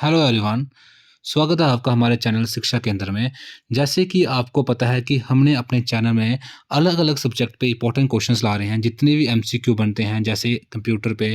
Hello everyone. स्वागत है आपका हमारे चैनल शिक्षा केंद्र में। जैसे कि आपको पता है कि हमने अपने चैनल में अलग-अलग सब्जेक्ट पे इम्पोर्टेंट क्वेश्चंस ला रहे हैं। जितने भी एमसीक्यू बनते हैं जैसे कंप्यूटर पे,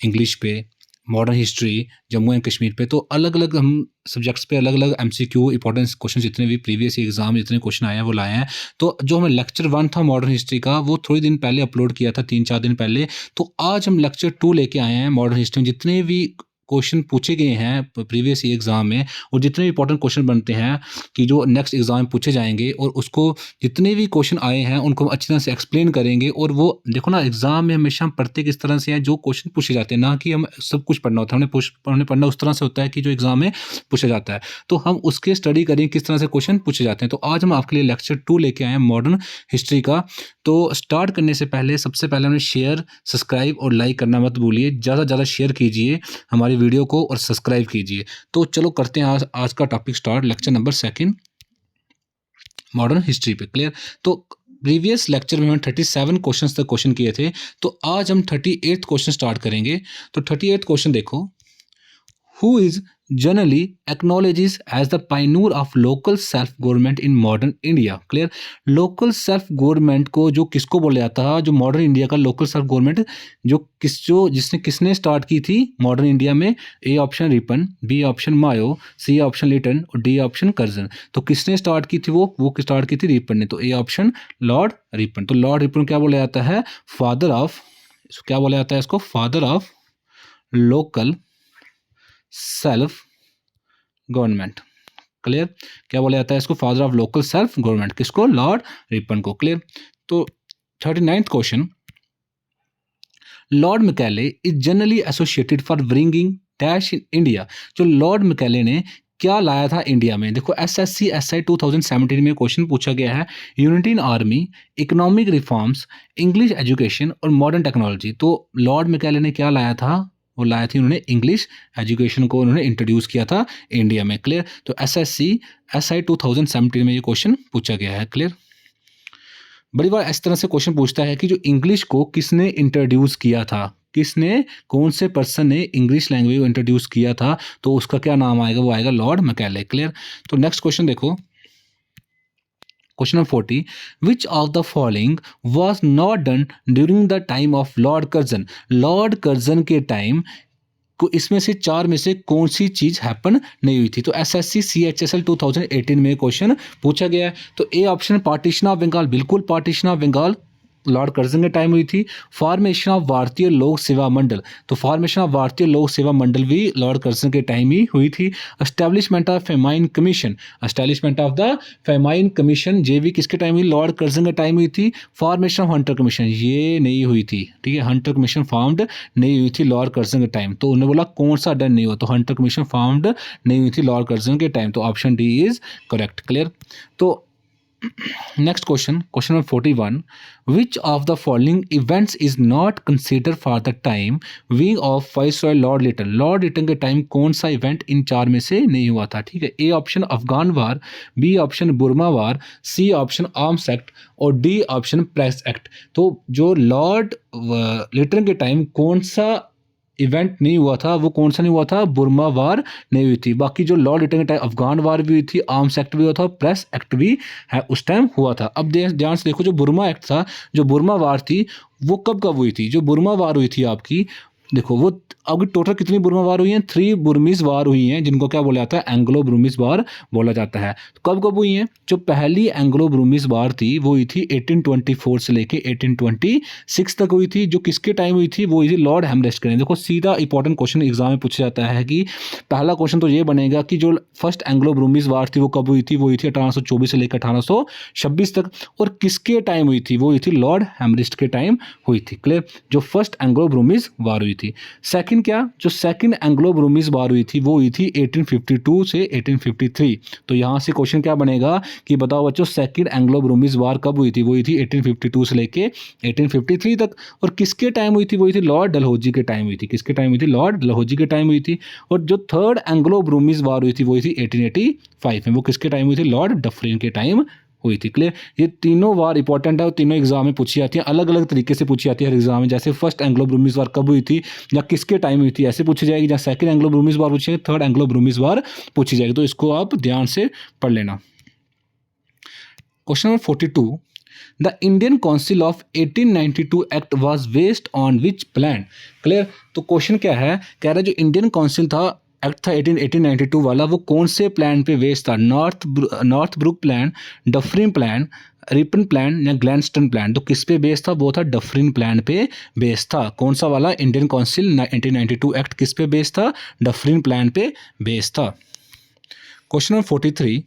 इंग्लिश पे, modern history, Jammu and Kashmir पे, तो अलग-अलग हम सब्जेक्ट्स पे अलग-अलग एमसीक्यू इम्पोर्टेंट क्वेश्चन जितने भी प्रीवियस एग्जाम जितने क्वेश्चन आए हैं वो लाए हैं। तो जो हमें लेक्चर 1 था मॉडर्न हिस्ट्री का वो थोड़े दिन पहले अपलोड किया था, 3-4 दिन पहले। तो आज हम लेक्चर 2 लेके आए हैं मॉडर्न हिस्ट्री में जितने भी क्वेश्चन पूछे गए हैं प्रीवियस एग्जाम में और जितने भी इंपॉर्टेंट क्वेश्चन बनते हैं कि जो नेक्स्ट एग्जाम में पूछे जाएंगे और उसको जितने भी क्वेश्चन आए हैं उनको हम अच्छी तरह से एक्सप्लेन करेंगे। और वो देखो ना, एग्जाम में हमेशा हम पढ़ते किस तरह से हैं, जो क्वेश्चन पूछे जाते हैं, ना कि हम सब कुछ पढ़ना होता है। हमने पढ़ना उस तरह से होता है कि जो एग्जाम में पूछा जाता है, तो हम उसके स्टडी करें किस तरह से क्वेश्चन पूछे जाते हैं। तो आज हम आपके लिए लेक्चर 2 लेके आए हैं मॉडर्न हिस्ट्री का। तो स्टार्ट करने से पहले सबसे पहले हमें शेयर, सब्सक्राइब और लाइक करना मत भूलिए। ज़्यादा से ज़्यादा शेयर कीजिए हमारी वीडियो को और सब्सक्राइब कीजिए। तो चलो करते हैं आज का topic start. Lecture number 2 modern history पे। क्लियर? तो प्रीवियस लेक्चर में हमने 37 क्वेश्चंस तक क्वेश्चन किए थे, तो आज हम 38th क्वेश्चन स्टार्ट करेंगे। तो 38th क्वेश्चन देखो, who is generally acknowledges as the pioneer of local self government in modern India। Clear? Local self government को जो किसको बोला जाता है, जो मॉडर्न इंडिया का लोकल सेल्फ गवर्नमेंट जो किसने स्टार्ट की थी मॉडर्न इंडिया में। A option Ripon, B option Mayo, C option Lytton और डी ऑप्शन कर्जन। तो किसने स्टार्ट की थी? वो स्टार्ट की थी रिपन ने। तो ए ऑप्शन लॉर्ड रिपन। तो लॉर्ड रिपन क्या बोला जाता है? फादर ऑफ, क्या बोला जाता है इसको? Father of local self government. Clear? क्या बोला जाता है इसको? Father of local self government. किसको? लॉर्ड रिपन को। क्लियर? तो 39th question, Lord Macaulay is generally associated for bringing dash in India. जो लॉर्ड मैकाले ने क्या लाया था इंडिया में? देखो एसएससी एसआई 2017 में क्वेश्चन पूछा गया है, unity in army, economic reforms, English education और मॉडर्न टेक्नोलॉजी। तो लॉर्ड मैकाले ने क्या लाया था? वो लाया थी उन्होंने इंग्लिश एजुकेशन को उन्होंने इंट्रोड्यूस किया था इंडिया में। क्लियर? तो एसएससी एसआई 2017 में ये क्वेश्चन पूछा गया है। क्लियर? बड़ी बार इस तरह से क्वेश्चन पूछता है कि जो इंग्लिश को किसने इंट्रोड्यूस किया था, कौन से पर्सन ने इंग्लिश लैंग्वेज को इंट्रोड्यूस किया था, तो उसका क्या नाम आएगा? वो आएगा लॉर्ड मैकाले। क्लियर? तो नेक्स्ट क्वेश्चन देखो, question number 40, which of the following was not done during the time of Lord Curzon. Lord Curzon के टाइम को इसमें से 4 में से कौन सी चीज हैपन नहीं हुई थी? तो एसएससी सीएचएसएल 2018 में क्वेश्चन पूछा गया है। तो A option partition of Bengal, बिल्कुल partition of Bengal Lord Curzon के टाइम हुई थी। फॉर्मेशन ऑफ भारतीय लोक सेवा मंडल, तो फॉर्मेशन ऑफ भारतीय लोक सेवा मंडल भी लॉर्ड कर्जन के टाइम ही हुई थी। Establishment of famine commission, establishment of the famine commission ये भी किसके टाइम हुई? लॉर्ड कर्जन के टाइम हुई थी। फॉर्मेशन ऑफ हंटर कमीशन ये नहीं हुई थी, ठीक है, हंटर कमीशन फाउंड नहीं हुई थी लॉर्ड कर्जन के टाइम। तो उन्होंने बोला कौन सा डन नहीं हुआ? तो हंटर कमीशन फाउंड नहीं हुई थी लॉर्ड कर्जन के टाइम। तो option D is correct. Clear? तो next question, question number 41, which of the following events is not consider for the time wing of viceroy Lord Lytton. Lord Lytton के time कौन सा event in 4 में से नहीं हुआ था? ठीक है, A option Afghan war, B option Burma war, C option arms act और डी ऑप्शन प्रेस एक्ट। तो जो लॉर्ड लिटन के टाइम कौन सा इवेंट नहीं हुआ था, वो कौन सा नहीं हुआ था? बुर्मा वार नहीं हुई थी। बाकी जो लॉर्ड लिटन के टाइम अफगान वार भी हुई थी, आर्म्स एक्ट भी हुआ था, प्रेस एक्ट भी है उस टाइम हुआ था। अब ध्यान से देखो, जो बुर्मा एक्ट था, जो बुर्मा वार थी, वो कब हुई थी? जो बुर्मा वार हुई थी आपकी, देखो वो अभी टोटल कितनी बुर्मा वार हुई हैं? 3 बुर्मीज वार हुई हैं, जिनको क्या बोला जाता है? एंग्लो बुर्मीज वार बोला जाता है। तो कब हुई हैं? जो पहली एंग्लो बुर्मीज वार थी वो हुई थी 1824 से लेके 1826 तक हुई थी। जो किसके टाइम हुई थी? वो हुई थी लॉर्ड हैमरेस्ट के। देखो सीधा इंपॉर्टेंट क्वेश्चन एग्जाम में पूछा जाता है कि पहला क्वेश्चन तो ये बनेगा कि जो फर्स्ट एंग्लो बुर्मीज वार थी वो कब हुई थी? वो हुई थी 1824 से लेकर 1826 तक। और किसके टाइम हुई थी? वो हुई थी लॉर्ड हैमरेस्ट के टाइम हुई थी। क्लियर? जो फर्स्ट एंग्लो बुर्मीज वार हुई थी। सेकंड क्या? जो सेकंड एंग्लो बुर्मीज वार हुई थी वो हुई थी 1852 से 1853। तो यहां से क्वेश्चन क्या बनेगा कि बताओ बच्चों, सेकंड एंग्लो बुर्मीज वार कब हुई थी? वो हुई थी 1852 से लेके 1853 तक। और किसके टाइम हुई थी? वो हुई थी लॉर्ड डलहौजी के टाइम हुई थी। किसके टाइम हुई थी? लॉर्ड डलहौजी के टाइम हुई थी। और जो थर्ड एंग्लो बुर्मीज वार हुई थी वो हुई थी 1885 में। वो किसके टाइम हुई थी? लॉर्ड डफरिन के टाइम हुई थी। क्लियर, ये तीनों वार इंपॉर्टेंट है और तीनों एग्जाम में पूछी जाती है, अलग अलग तरीके से पूछी जाती है हर एग्जाम में। जैसे फर्स्ट एंग्लो ब्रूमीज वार कब हुई थी या किसके टाइम हुई थी ऐसे पूछी जाएगी, या सेकंड एंग्लो ब्रूमीज वार पूछी जाएगी, थर्ड एंग्लो ब्रूमीज वार पूछी जाएगी। तो इसको आप ध्यान से पढ़ लेना। Question number 42, the Indian council of 1892 act was based on which plan. Clear, तो क्वेश्चन क्या है, कह रहा है जो इंडियन काउंसिल था, एक्ट था 1892 वाला, वो कौन से प्लान पे बेस्ड था? Northbrook plan, Dufferin plan, Ripon plan या ग्लैनस्टन प्लान। तो किस पे बेस्ड था? वो था डफरिन प्लान पे बेस्ड था। कौन सा वाला? इंडियन काउंसिल 1892 एक्ट किस पे बेस्ड था? डफरिन प्लान पे बेस्ड था। Question number 43,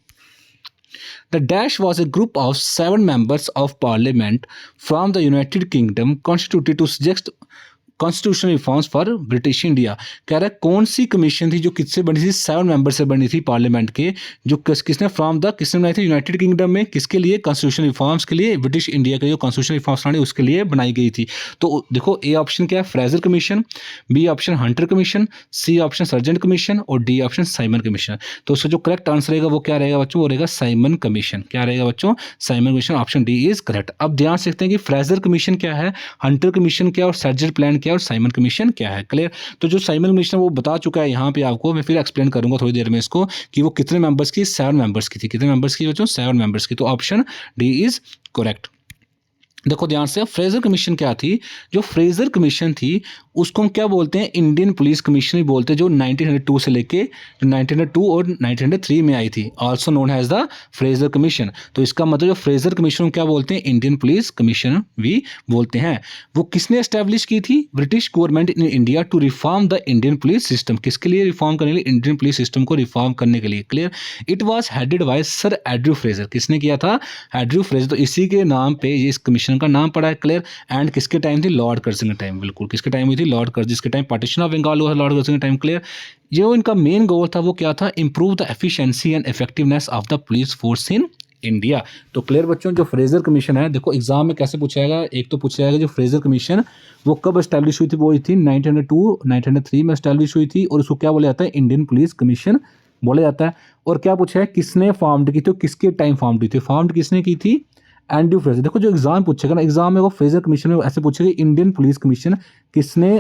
The Dash was a group of 7 members of parliament from the United Kingdom constituted to suggest constitutional reforms for British India. कह रहा है कौन सी कमीशन थी जो किससे बनी थी? 7 मेंबर से बनी थी पार्लियामेंट के, जो किसने फ्रॉम द किसने बनाई थी? यूनाइटेड किंगडम में। किसके लिए? कॉन्स्टिट्यूशनल रिफॉर्म्स के लिए, ब्रिटिश इंडिया के जो कॉन्स्टिट्यूशनल रिफॉर्म्स लाने उसके लिए बनाई गई थी। तो देखो ए ऑप्शन क्या है? Fraser commission, B option Hunter commission, C option Sargent commission और डी ऑप्शन साइमन कमीशन। तो उसका जो करेक्ट आंसर रहेगा वो क्या रहेगा बच्चों? वो रहेगा साइमन कमीशन। क्या रहेगा बच्चों? Simon commission, option D is correct. अब ध्यान से देखते हैं कि फ्रेजर कमीशन क्या है, हंटर कमीशन क्या है और सर्जेंट प्लान क्या है और साइमन कमीशन क्या है। क्लियर, तो जो साइमन कमीशन वो बता चुका है यहाँ पे आपको, मैं फिर एक्सप्लेन करूंगा थोड़ी देर में इसको कि वो कितने मेंबर्स की? 7 मेंबर्स की थी। कितने मेंबर्स की बच्चों? 7 मेंबर्स की। तो ऑप्शन डी इज करेक्ट। देखो ध्यान से, फ्रेजर कमीशन क्या थी? जो फ्रेजर कमीशन थी उसको हम क्या बोलते हैं? इंडियन पुलिस कमीशन भी बोलते हैं, जो 1902 से लेके 1902 और 1903 में आई थी, also known as the Fraser commission. तो इसका मतलब जो फ्रेजर कमीशन क्या बोलते हैं? इंडियन पुलिस कमीशन भी बोलते हैं। वो किसने एस्टैब्लिश की थी? British government in India to reform the Indian police system. किसके लिए रिफॉर्म करने के लिए? इंडियन पुलिस सिस्टम को रिफॉर्म करने के लिए। Clear, it was headed by sir Andrew Fraser. किसने किया था? Andrew Fraser. तो इसी के नाम पे ये इस कमीशन का नाम पड़ा है। क्लियर, एंड किसके टाइम थी? लॉर्ड कर्जन के टाइम। बिल्कुल, किसके टाइम हुई थी? लॉर्ड कर्जन, जिसके टाइम पार्टीशन ऑफ बंगाल हुआ था लॉर्ड कर्जन के टाइम। क्लियर, जो इनका मेन गोल था वो क्या था? Improve the efficiency and effectiveness of the police force in India. तो क्लियर बच्चों, जो फ्रेजर कमीशन है, देखो एग्जाम में कैसे पूछा जाएगा। एक तो पूछा जाएगा जो फ्रेजर कमीशन वो कब एस्टैब्लिश हुई थी? वो हुई थी 1902 1903 में एस्टैब्लिश हुई थी, और उसको क्या बोला जाता है? इंडियन पुलिस कमीशन बोला जाता है। और क्या पूछा है? किसने फॉर्म्ड की थी? किसके टाइम फॉर्म्ड की थी? फॉर्म्ड किसने की थी? Andrew Fraser. देखो जो एग्जाम पूछेगा ना, एग्जाम में वो फ्रेजर कमीशन में ऐसे पूछेगा इंडियन पुलिस कमीशन किसने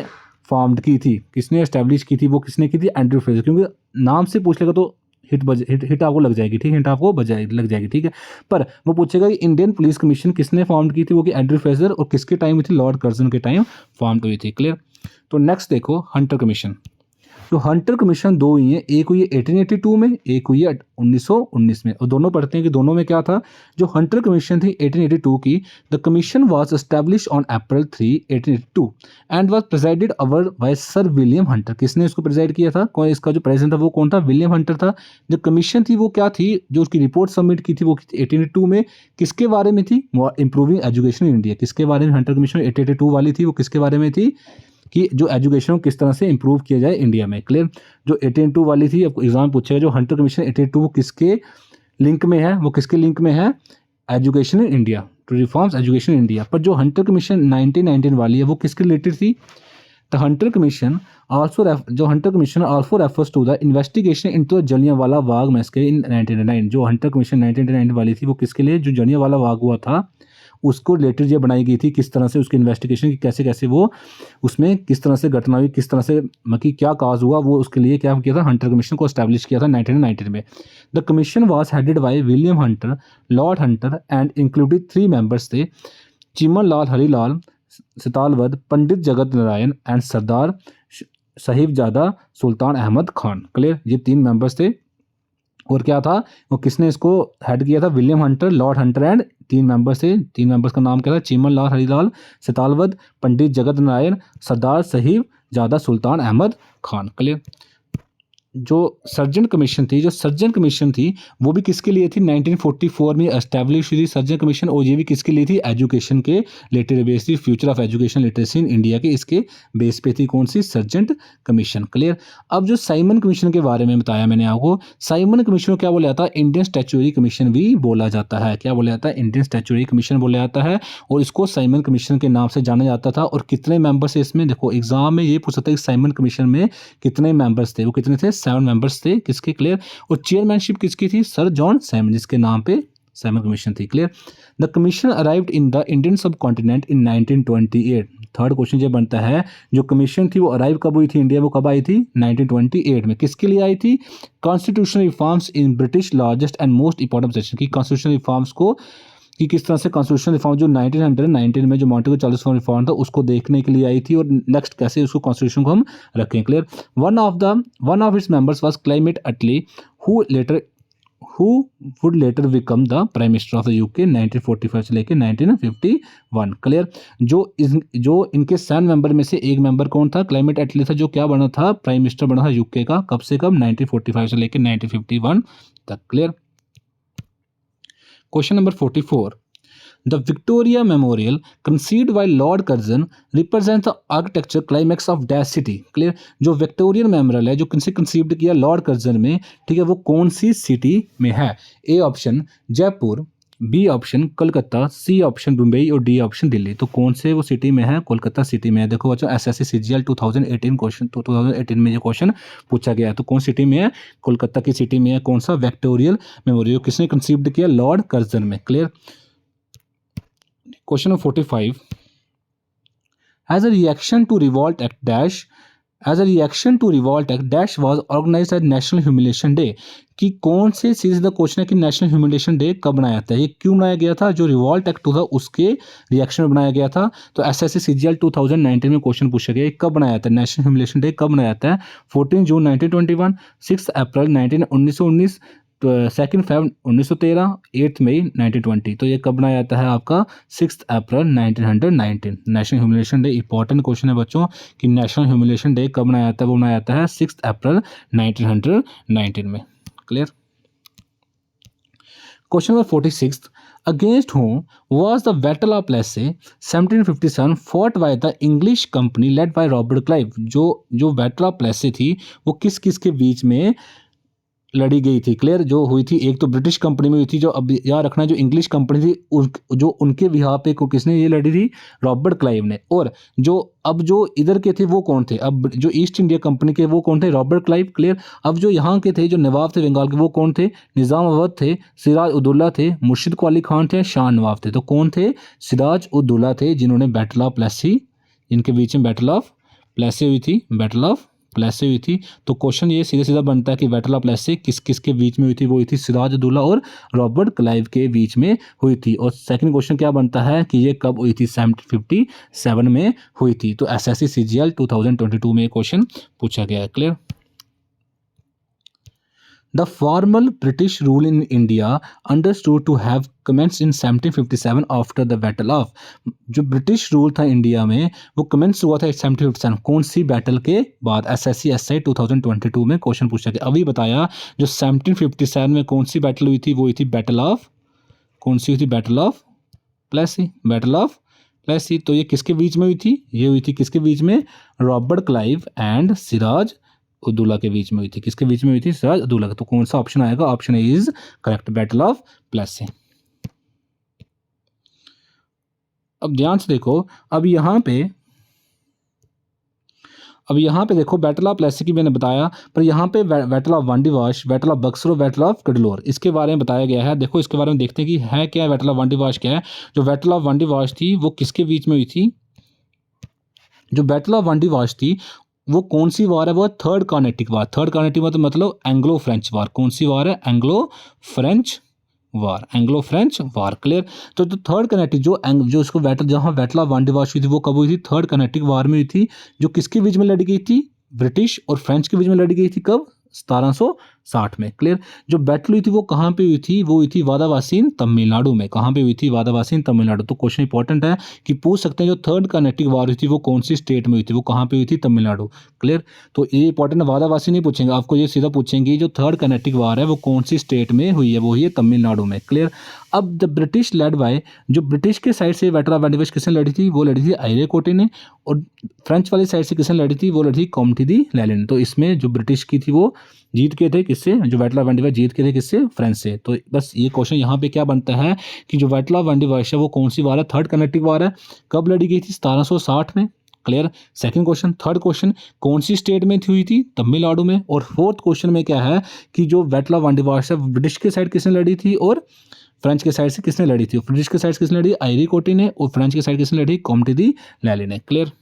फॉर्म्ड की थी, किसने एस्टैब्लिश की थी? वो किसने की थी? Andrew Fraser. क्योंकि नाम से पूछ लेगा तो हिट आपको लग जाएगी। ठीक है, हिट आपको लग जाएगी। ठीक है, पर वो पूछेगा कि इंडियन पुलिस कमीशन किसने फॉर्म की थी? वो कि एंड्रू फ्रेजर। और किसके टाइम हुई थी? लॉर्ड कर्जन के टाइम फॉर्म हुई थी। क्लियर, तो नेक्स्ट देखो हंटर कमीशन। तो हंटर कमीशन 2 हुई है, एक हुई है 1882 में, एक हुई है 1919 में। और दोनों पढ़ते हैं कि दोनों में क्या था। जो हंटर कमीशन थी 1882 की, the commission was establish on April 3 1882 and was presided over by sir William Hunter. किसने इसको प्रेसाइड किया था? कौन इसका जो प्रेसिडेंट था वो कौन था? विलियम हंटर था। जो कमीशन थी वो क्या थी? जो उसकी रिपोर्ट सबमिट की थी वो 1882 में किसके बारे में थी? Improving education in India. किसके बारे में हंटर कमीशन 1882 वाली थी? वो किसके बारे में थी? कि जो एजुकेशन को किस तरह से इंप्रूव किया जाए इंडिया में। क्लियर, जो 1882 वाली थी, आपको एग्जाम पूछेगा जो हंटर कमीशन 1882 वो किसके लिंक में है? वो किसके लिंक में है? Education in India, to reforms education in India. पर जो हंटर कमीशन 1919 वाली है वो किसके रिलेटेड थी? द हंटर कमीशन जो Hunter commission also refers to the investigation into Jallianwala Bagh massacre in 1999। जो हंटर कमीशन 1999 वाली थी वो किसके लिए? जो जलियांवाला बाग हुआ था उसको रिलेटेड ये बनाई गई थी, किस तरह से उसकी इन्वेस्टिगेशन की, कैसे कैसे वो उसमें किस तरह से घटना हुई, किस तरह से मतलब क्या काज हुआ, वो उसके लिए क्या किया था? हंटर कमीशन को एस्टैब्लिश किया था 1919 में। The commission was headed by William Hunter, Lord Hunter and included 3 members थे, चिमन लाल हरिलाल सितालवद, पंडित जगत नारायण एंड सरदार साहिबजादा सुल्तान अहमद खान। क्लियर, ये 3 मेंबर्स थे। और क्या था वो? किसने इसको हेड किया था? William Hunter, Lord Hunter and 3 members थे। 3 मेंबर्स का नाम क्या था? चिमन लाल हरिलाल सितालवद, पंडित जगत नारायण, सरदार साहिबजादा सुल्तान अहमद खान। क्लियर, जो सर्जन कमीशन थी वो भी किसके लिए थी? 1944 में एस्टैब्लिश हुई थी सर्जन कमीशन, और ये भी किसके लिए थी? एजुकेशन के रिलेटेड बेस थी, future of education literacy in India के इसके बेस पे थी। कौन सी? Surgeon commission. क्लियर, अब जो साइमन कमीशन के बारे में बताया मैंने आपको, साइमन कमीशन को क्या बोला जाता है? इंडियन स्टैट्यूटरी कमीशन भी बोला जाता है। क्या बोला जाता है? इंडियन स्टैट्यूटरी कमीशन बोला जाता है, और इसको साइमन कमीशन के नाम से जाना जाता था। और कितने मेंबर्स है इसमें? देखो एग्जाम में ये पूछ सकता है कि साइमन कमीशन में कितने मेंबर्स थे? वो कितने थे? 7 मेंबर्स थे। किसके? क्लियर, और चेयरमैनशिप किसकी थी? सर जॉन साइमन, जिसके नाम पे साइमन कमीशन थी। Clear. The commission arrived in the Indian सब कॉन्टिनेंट इन 1928। थर्ड क्वेश्चन ये बनता है, जो कमीशन थी वो अराइव कब हुई थी इंडिया, वो कब आई थी 1928 में। किसके लिए आई थी? Constitutional reforms in British largest and most important session की कॉन्स्टिट्यूशनल रिफॉर्म्स को, कि किस तरह से कॉन्स्टिट्यूशनल रिफॉर्म जो 1919 में जो मॉन्टेगो चार्ल्स रिफॉर्म था उसको देखने के लिए आई थी, और नेक्स्ट कैसे उसको कॉन्स्टिट्यूशन को हम रखें। Clear. One of its members was Clement Attlee, who would later become the prime minister of the UK 1945 से लेकर 1951। क्लियर। जो इनके 7 मेंबर में से एक मेंबर कौन था? क्लेमेंट अटली था, जो क्या बना था? प्राइम मिनिस्टर बना था यूके का। कब से कब? 1945 से लेकर 1951 तक। Clear. Question number 44, the Victoria memorial conceived bye Lord Curzon represent the architecture climax of dash city. Clear. जो विक्टोरियन मेमोरियल है जो किनसे कंसीव्ड किया? लॉर्ड कर्जन में। ठीक है, वो कौन सी सिटी में है? A option Jaipur, B option Calcutta, C option Mumbai और डी ऑप्शन दिल्ली। तो कौन से वो सिटी में है? कोलकाता सिटी में है। देखो बच्चों, एसएससी सीजीएल 2018 क्वेश्चन, तो 2018 में ये क्वेश्चन पूछा गया है। तो कौन सिटी में है? कोलकाता की सिटी में है। कौन सा? Victoria memorial. किसने कंसीव्ड किया? लॉर्ड कर्जन में। Clear. Question number 45, as a reaction to Rowlatt act dash, as a reaction to Rowlatt act dash was organised as national humiliation day. कि कौन से सीधा क्वेश्चन है कि नेशनल ह्यूमिलेशन डे कब बनाया था? ये क्यों बनाया गया था? जो रिवॉल्ट एक्ट था उसके रिएक्शन में बनाया गया था। तो एसएससी सीजीएल 2019 में क्वेश्चन पूछा गया, कब बनाया था नेशनल ह्यूमिलेशन डे? कब बनाया था? 14 जून 1921, 6 अप्रैल 1919, 2 फेब 1913, 8 मई 1920। तो ये कब बनाया जाता है आपका? 6 अप्रैल 1919। National humiliation day important question है बच्चों, कि नेशनल ह्यूमिलेशन डे कब बनाया जाता है? वो बनाया जाता है 6 अप्रैल 1919 में। Clear. Question number 46, against whom was the Battle of Plassey 1757 fought by the English company led by Robert Clive। जो बैटल ऑफ प्लेसी थी वो किस किस के बीच में लड़ी गई थी? क्लियर। जो हुई थी, एक तो ब्रिटिश कंपनी में हुई थी, जो अब याद रखना, जो इंग्लिश कंपनी थी जो उनके बिहाफ पे को किसने ये लड़ी थी? रॉबर्ट क्लाइव ने। और जो इधर के थे वो कौन थे? अब जो ईस्ट इंडिया कंपनी के वो कौन थे? Robert Clive. क्लियर। अब जो यहाँ के थे, जो नवाब थे बंगाल के, वो कौन थे? निज़ाम अवध थे, सिराज उद्दौला थे, मुर्शिद कुली खान थे, शाह नवाब थे। तो कौन थे? सिराज उद्दौला थे, जिन्होंने बैटल ऑफ प्लेसी, इनके बीच में बैटल ऑफ प्लेसी हुई थी, बैटल ऑफ प्लेसी हुई थी। तो क्वेश्चन ये सीधा सीधा बनता है कि बैटल ऑफ प्लेसी किस किस के बीच में हुई थी? वो हुई थी सिराज उद्दौला और रॉबर्ट क्लाइव के बीच में हुई थी। और सेकंड क्वेश्चन क्या बनता है कि ये कब हुई थी? 1757 में हुई थी। तो एसएससी सीजीएल 2022 में क्वेश्चन पूछा गया है। Clear. The formal British rule in India understood to have commenced in 1757 after the Battle of। जो ब्रिटिश रूल था इंडिया में वो कमेंस हुआ था 1757 कौन सी बैटल के बाद? एसएससी एसआई 2022 में क्वेश्चन पूछा गया। अभी बताया जो 1757 में कौन सी बैटल हुई थी? वो हुई थी बैटल ऑफ, कौन सी हुई थी? Battle of Plassey, battle of Plassey. तो ये किसके बीच में हुई थी? ये हुई थी किसके बीच में? Robert Clive and Siraj ud-Daula के बीच में हुई थी। किसके बीच में हुई थी? सिराज उद्दौला। तो कौन सा ऑप्शन आएगा? Option is correct, battle of Plassey. अब ध्यान से देखो, अब यहाँ पे देखो बैटल ऑफ प्लेसी की मैंने बताया, पर यहाँ पे battle of Wandiwash, battle of Buxar और बैटल ऑफ कडलोर, इसके बारे में बताया गया है। देखो इसके बारे में देखते हैं कि है क्या बैटल ऑफ वांडीवाश क्या है। जो बैटल ऑफ वांडीवाश थी वो किसके बीच में हुई थी? जो बैटल ऑफ वांडीवाश थी वो कौन सी वार है? वो थर्ड कार्नेटिक वार। थर्ड कार्नेटिक वार तो मतलब एंग्लो फ्रेंच वार। कौन सी वार है? एंग्लो फ्रेंच वार, एंग्लो फ्रेंच वार। क्लियर। तो थर्ड कार्नेटिक जो इसको बैटल, जहां बैटल ऑफ वांडीवाश हुई थी वो कब हुई थी? थर्ड कार्नेटिक वार में हुई थी। जो किसके बीच में लड़ी गई थी? ब्रिटिश और फ्रेंच के बीच में लड़ी गई थी। कब? 1760 में। क्लियर। जो बैटल हुई थी वो कहाँ पे हुई थी? वो हुई थी वादावासीन तमिलनाडु में। कहाँ पे हुई थी? वादावासीन तमिलनाडु। तो क्वेश्चन इंपॉर्टेंट है कि पूछ सकते हैं जो थर्ड कार्नेटिक वार हुई थी वो कौन सी स्टेट में हुई थी? वो कहाँ पे हुई थी? तमिलनाडु। क्लियर। तो ये इंपॉर्टेंट है, वादावासी नहीं पूछेंगे आपको, ये सीधा पूछेंगे जो थर्ड कार्नेटिक वार है वो कौन सी स्टेट में हुई है? वो हुई है तमिलनाडु में। क्लियर। अब द ब्रिटिश लेड बाय, जो ब्रिटिश के साइड से बैटल ऑफ वांडीवाश किसने लड़ी थी? वो लड़ी थी आयरे कोटे ने। और फ्रेंच वाली साइड से किसने लड़ी थी? वो लड़ी थी कॉम्टी दी लैलेन। तो इसमें जो ब्रिटिश की थी वो जीत के थे किससे? जो बैटल ऑफ वांडीवाश जीत के थे किससे? फ्रेंच से। तो बस ये क्वेश्चन यहाँ पे क्या बनता है कि जो बैटल ऑफ वांडीवाश है वो कौन सी वार है? थर्ड कार्नेटिक वार है। कब लड़ी गई थी? 1760 में। Clear. Second question, third question कौन सी स्टेट में हुई थी? तमिलनाडु में। और फोर्थ क्वेश्चन में क्या है कि जो बैटल ऑफ वांडीवाश है ब्रिटिश के साइड किसने लड़ी थी और फ्रेंच के साइड से किसने लड़ी थी, ब्रिटिश के साइड से किसने लड़ी, आयरी कोटी ने, और फ्रेंच के साइड किसने लड़ी, कॉम्टे दी लैली ने। क्लियर।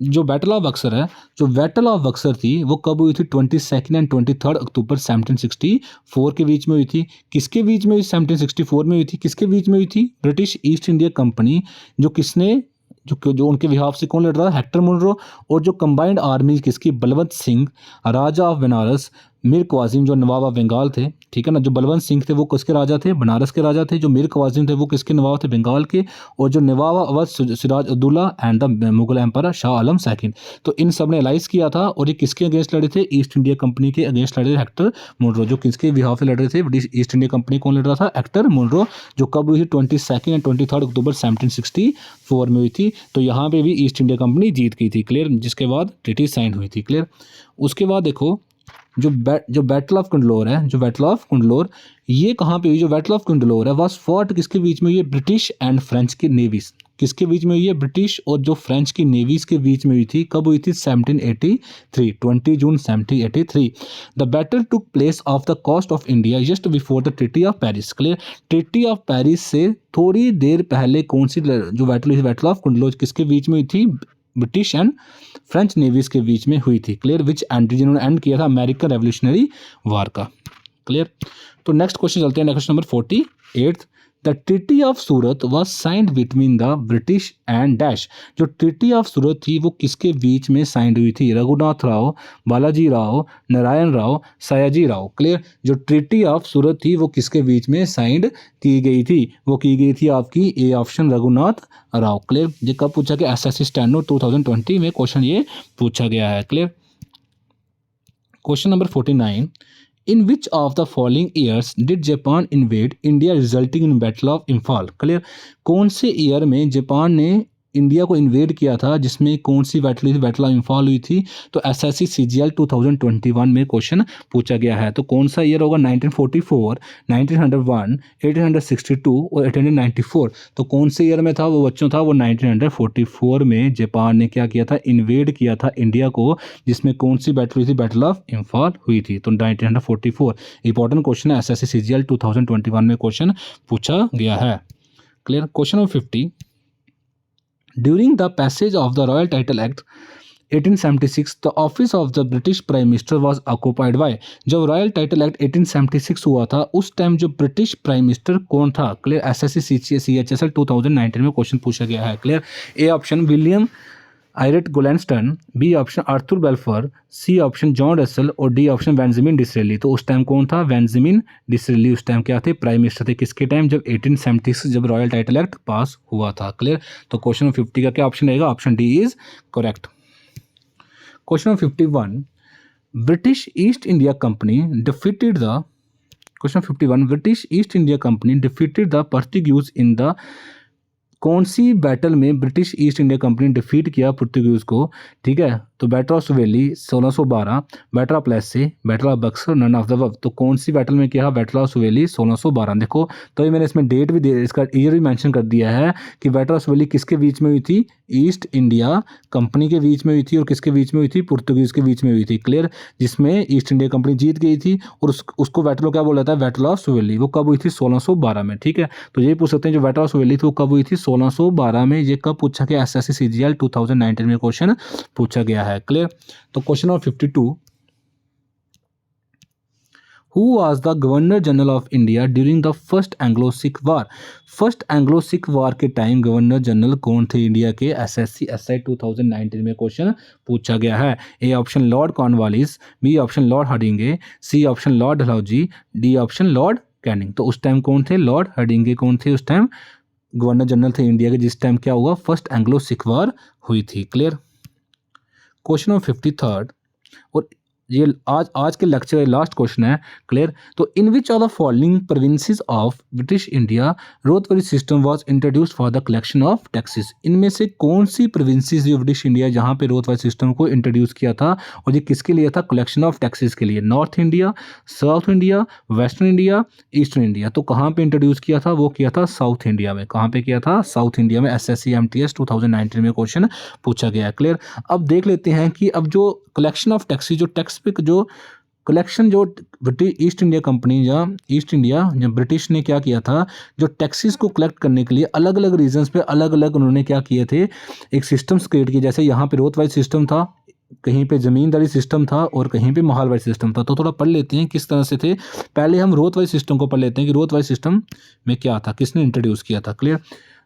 जो बैटल ऑफ बक्सर है, जो बैटल ऑफ बक्सर थी वो कब हुई थी, 22 एंड 23 अक्टूबर 1764 के बीच में हुई थी। किसके बीच में हुई, 1764 में हुई थी। किसके बीच में हुई थी, ब्रिटिश ईस्ट इंडिया कंपनी, जो किसने जो उनके बिहाफ से कौन लड़ रहा है, हेक्टर मुनरो, और जो कंबाइंड आर्मी किसकी, बलवंत सिंह राजा ऑफ बनारस, मीर क्वासिम जो नवाब ऑफ बंगाल थे, ठीक है ना। जो बलवंत सिंह थे वो किसके राजा थे, बनारस के राजा थे। जो मीर क्वासिम थे वो किसके नवाब थे, बंगाल के। और जो Nawab Awadh Siraj ud-Daulah and the Mughal empire Shah Alam second, तो इन सब ने अलाइज किया था। और ये किसके अगेंस्ट लड़े थे, ईस्ट इंडिया कंपनी के अगेंस्ट लड़े थे हेक्टर मुनरो। जो किसके बिहाफ से लड़ रहे थे, ब्रिटिश ईस्ट इंडिया कंपनी कौन लड़ रहा था, हेक्टर मुनरो, जो कब हुई थी, 22 एंड 23 अक्टूबर 1764 में हुई थी। तो यहाँ पे भी ईस्ट इंडिया कंपनी जीत गई थी। क्लियर। जिसके बाद ट्रीटी साइन हुई थी। क्लियर। उसके बाद देखो जो बैटल ऑफ कुंडलोर है, जो बैटल ऑफ कुंडलोर ये कहाँ पे हुई, जो बैटल ऑफ कुंडलोर है वाज फॉट किसके बीच में हुई है, ब्रिटिश एंड फ्रेंच की नेवीज। किसके बीच में हुई है, ब्रिटिश और जो फ्रेंच की नेवीज के बीच में हुई थी। कब हुई थी, 1783, 20 June 1783। The battle took place off the coast of India just before the treaty of Paris. Clear. Treaty of Paris से थोड़ी देर पहले कौन सी जो बैटल हुई थी, बैटल ऑफ कुंडलोर किसके बीच में हुई थी, ब्रिटिश एंड फ्रेंच नेवीज के बीच में हुई थी। क्लियर। विच एंड जिन्होंने एंड किया था अमेरिकन रेवोल्यूशनरी वार का। क्लियर। तो नेक्स्ट क्वेश्चन चलते हैं, next number 48। The treaty of Surat was signed between the British and dash. जो ट्रीटी ऑफ सूरत थी वो किसके बीच में साइंड हुई थी, रघुनाथ राव, बालाजी राव, नारायण राव, सयाजी राव। क्लियर। जो ट्रीटी ऑफ सूरत थी वो किसके बीच में साइंड की गई थी, वो की गई थी आपकी A option, Raghunath Rao. Clear. ये कब पूछा गया, एसएससी स्टैंडर्ड 2020 में क्वेश्चन ये पूछा गया है। Clear. Question number 49। In which of the following years did Japan invade India resulting in Battle of Imphal? Clear. कौन से ईयर में जापान ने इंडिया को इन्वेड किया था, जिसमें कौन सी बैटल हुई थी, बैटल ऑफ इम्फाल हुई थी। तो एसएससी सीजीएल 2021 में क्वेश्चन पूछा गया है। तो कौन सा ईयर होगा, 1944, 1901, 1862 और 1894। तो कौन से ईयर में था वो बच्चों, था वो 1944 में जापान ने क्या किया था, इन्वेड किया था इंडिया को, जिसमें कौन सी बैटल हुई थी, बैटल ऑफ इम्फाल हुई थी। तो 1944 इंपॉर्टेंट क्वेश्चन है, एसएससी सीजीएल 2021 में क्वेश्चन पूछा गया है। Clear. Question number 50। During the passage of the Royal Title Act 1876, the office of the British Prime Minister was occupied by। जब रॉयल टाइटल एक्ट 1876 हुआ था उस टाइम जो ब्रिटिश प्राइम मिनिस्टर कौन था। क्लियर। एसएससी CHSL 2019 में question पूछा गया है। Clear. A option William Ewart Gladstone, B option Arthur Balfour, C option John Russell और डी ऑप्शन बेंजामिन डिसरेली। तो उस टाइम कौन था, बेंजामिन डिसरेली उस टाइम क्या थे, प्राइम मिनिस्टर थे। किसके टाइम, जब 1876 जब रॉयल टाइटल एक्ट पास हुआ था। क्लियर। तो क्वेश्चन 50 का क्या ऑप्शन रहेगा, option D is correct. Question 51। British East India Company defeated the, question 51, British East India Company defeated the Portuguese in the, कौन सी बैटल में ब्रिटिश ईस्ट इंडिया कंपनी ने डिफीट किया पुर्तगीज को। ठीक है। तो battle of Swally 1612, battle of Plassey, battle of Buxar, none of the above. तो कौन सी बैटल में किया, बैटल ऑफ सुवेली 1612। देखो तो ये मैंने इसमें डेट भी दे, इसका ईयर भी मेंशन कर दिया है कि बैटल ऑफ सुवेली किसके बीच में हुई थी, ईस्ट इंडिया कंपनी के बीच में हुई थी और किसके बीच में हुई थी, पुर्तगीज के बीच में हुई थी। क्लियर। जिसमें ईस्ट इंडिया कंपनी जीत गई थी और उसको बैटल को क्या बोला जाता है, बैटल ऑफ सुवेली। वो कब हुई थी, 1612 में। ठीक है। तो ये पूछ सकते हैं जो बैटल ऑफ सुवेली थी वो कब हुई थी, 1612 में। ये कब पूछा गया, एसएससी सीजीएल 2019 में क्वेश्चन पूछा गया है। क्लियर। तो question number 52। Who was the Governor General of India during the First Anglo-Sikh War? First Anglo Sikh war के टाइम गवर्नर जनरल कौन थे इंडिया के, एसएससी SI 2019 में क्वेश्चन पूछा गया है। A option Lord Cornwallis, B option Lord Hardinge, C option Lord Dalhousie, D option Lord Canning. तो उस टाइम कौन थे, लॉर्ड हर्डिंगे कौन थे उस टाइम, गवर्नर जनरल थे इंडिया के, जिस टाइम क्या हुआ, फर्स्ट एंग्लो सिख वार हुई थी। क्लियर। क्वेश्चन नंबर 53 और ये आज के लेक्चर का लास्ट क्वेश्चन है। क्लियर। तो in which of the following provinces of British India ryotwari system was introduced for the collection of taxes. इनमें से कौन सी प्रोविंसेस जो ब्रिटिश इंडिया जहां पे रोथबरी सिस्टम को इंट्रोड्यूस किया था और ये किसके लिए था, कलेक्शन ऑफ टैक्सेस के लिए। North India, south India, western India, eastern India. तो कहाँ पे इंट्रोड्यूस किया था, वो किया था साउथ इंडिया में। कहाँ पे किया था, साउथ इंडिया में। एसएससी MTS 2019 में क्वेश्चन पूछा गया है। क्लियर। अब देख लेते हैं कि अब जो कलेक्शन ऑफ टैक्सेस, जो टैक्स पे जो कलेक्शन जो ब्रिटिश ईस्ट इंडिया कंपनी या ईस्ट इंडिया या ब्रिटिश ने क्या किया था, जो टैक्सेस को कलेक्ट करने के लिए अलग अलग रीजन्स पे अलग अलग उन्होंने क्या किए थे, एक सिस्टम्स क्रिएट किए। जैसे यहाँ पे रोथ वाइज सिस्टम था, कहीं पे ज़मींदारी सिस्टम था और कहीं पे महल वाइज सिस्टम था। तो थोड़ा पढ़ लेते हैं किस तरह से थे। पहले हम रोथ वाइज सिस्टम को पढ़ लेते हैं कि रोथ वाइज सिस्टम में क्या था, किसने इंट्रोड्यूस किया था। Clear.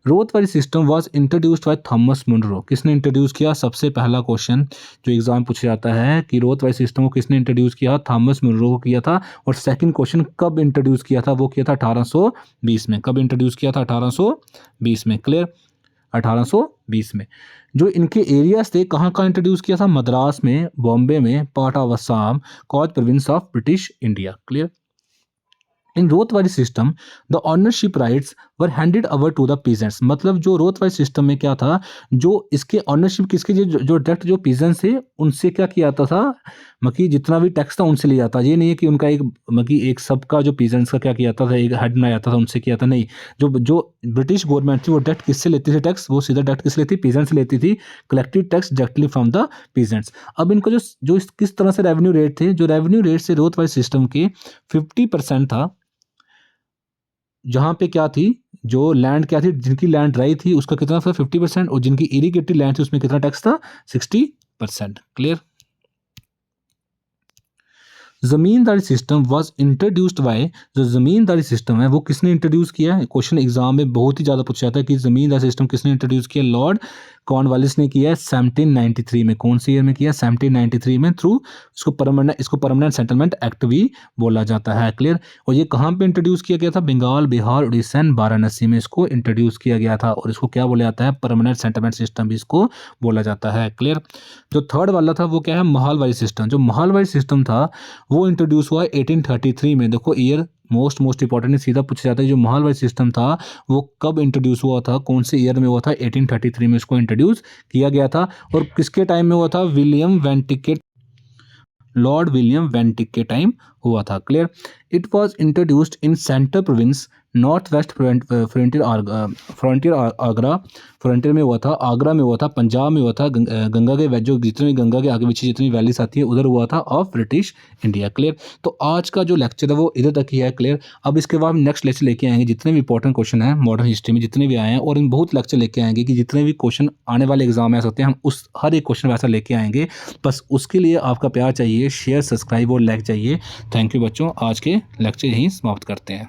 Ryot wise system was introduced by Thomas Munro. किसने इंट्रोड्यूस किया, सबसे पहला क्वेश्चन जो एग्जाम पूछा जाता है कि रोथ वाइज सिस्टम को किसने इंट्रोड्यूस किया, थॉमस मुनरो को किया था। और सेकंड क्वेश्चन कब इंट्रोड्यूस किया था, वो किया था 1820 में। कब इंट्रोड्यूस किया था, 1820 में। क्लियर, 1820 में। जो इनके एरियाज थे, कहाँ कहाँ इंट्रोड्यूस किया था, मद्रास में, बॉम्बे में, पार्ट ऑफ असम, कौच province of British India. Clear. In Roth wise system the ownership rights were handed over to the peasants. मतलब जो रोथ वाइज सिस्टम में क्या था, जो इसके ऑनरशिप किसके, जो डायरेक्ट जो पीजेंट्स थे उनसे क्या किया जाता था, मतलब जितना भी टैक्स था उनसे लिया जाता। ये नहीं है कि उनका एक मतलब एक सबका जो पीजेंट्स का क्या किया जाता था, एक हेड बनाया जाता था, उनसे किया था। नहीं, जो जो ब्रिटिश गवर्नमेंट थी वो डायरेक्ट किससे लेती थी टैक्स, वो सीधा डायरेक्ट किससे लेती, पीजेंट्स से लेती थी। Collected tax directly from the peasants. अब इनको किस तरह से रेवेन्यू रेट थे, जो रेवेन्यू रेट से रोथ वाइज सिस्टम के 50% था। जहाँ पे क्या थी, जो लैंड क्या थी, जिनकी लैंड ड्राई थी उसका कितना था, 50%। और जिनकी इरिगेटेड लैंड थी उसमें कितना टैक्स था, 60%। Clear. Zamindari system was introduced bye, जो जमींदारी सिस्टम है वो किसने इंट्रोड्यूस किया है। क्वेश्चन एग्जाम में बहुत ही ज़्यादा पूछा जाता है कि जमींदारी सिस्टम किसने इंट्रोड्यूस किया। लॉर्ड कॉर्नवालिस ने किया है 1793 में। कौन से ईयर में किया, 1793 में, थ्रू इसको परमानेंट सेटलमेंट एक्ट भी बोला जाता है। क्लियर। और ये कहाँ पे इंट्रोड्यूस किया गया था, बंगाल, बिहार, उड़ीसा एंड वाराणसी में इसको इंट्रोड्यूस किया गया था। और इसको क्या बोला जाता है, परमानेंट सेटलमेंट सिस्टम भी इसको बोला जाता है। क्लियर। जो थर्ड वाला था वो क्या है, महलवाड़ी सिस्टम। जो महलवाड़ी सिस्टम था वो इंट्रोड्यूस हुआ 1833 में। देखो ईयर मोस्ट इंपॉर्टेंट है, सीधा पूछा जाता है। जो महलवाड़ी सिस्टम था वो कब इंट्रोड्यूस हुआ था, कौन से ईयर में हुआ था, 1833 में इसको इंट्रोड्यूस किया गया था। और किसके टाइम में हुआ था, विलियम वेंटिक के, लॉर्ड विलियम वेंटिक के टाइम हुआ था। Clear. It was introduced in central province, north west frontier Agra, frontier में हुआ था, आगरा में हुआ था, पंजाब में हुआ था, गंगा के जो जितने भी गंगा के आगे पीछे जितनी वैलीज आती है उधर हुआ था, ऑफ ब्रिटिश इंडिया। क्लियर। तो आज का जो लेक्चर है वो इधर तक ही है। क्लियर। अब इसके बाद नेक्स्ट लेक्चर लेके आएंगे जितने भी इंपॉर्टेंट क्वेश्चन हैं मॉडर्न हिस्ट्री में जितने भी आए हैं, और इन बहुत लेक्चर लेके आएंगे कि जितने भी क्वेश्चन आने वाले एग्जाम में आ सकते हैं हम उस हर एक क्वेश्चन वैसा लेके आएंगे। बस उसके लिए आपका प्यार चाहिए, शेयर, सब्सक्राइब और लाइक चाहिए। थैंक यू बच्चों, आज के लेक्चर यहीं समाप्त करते हैं।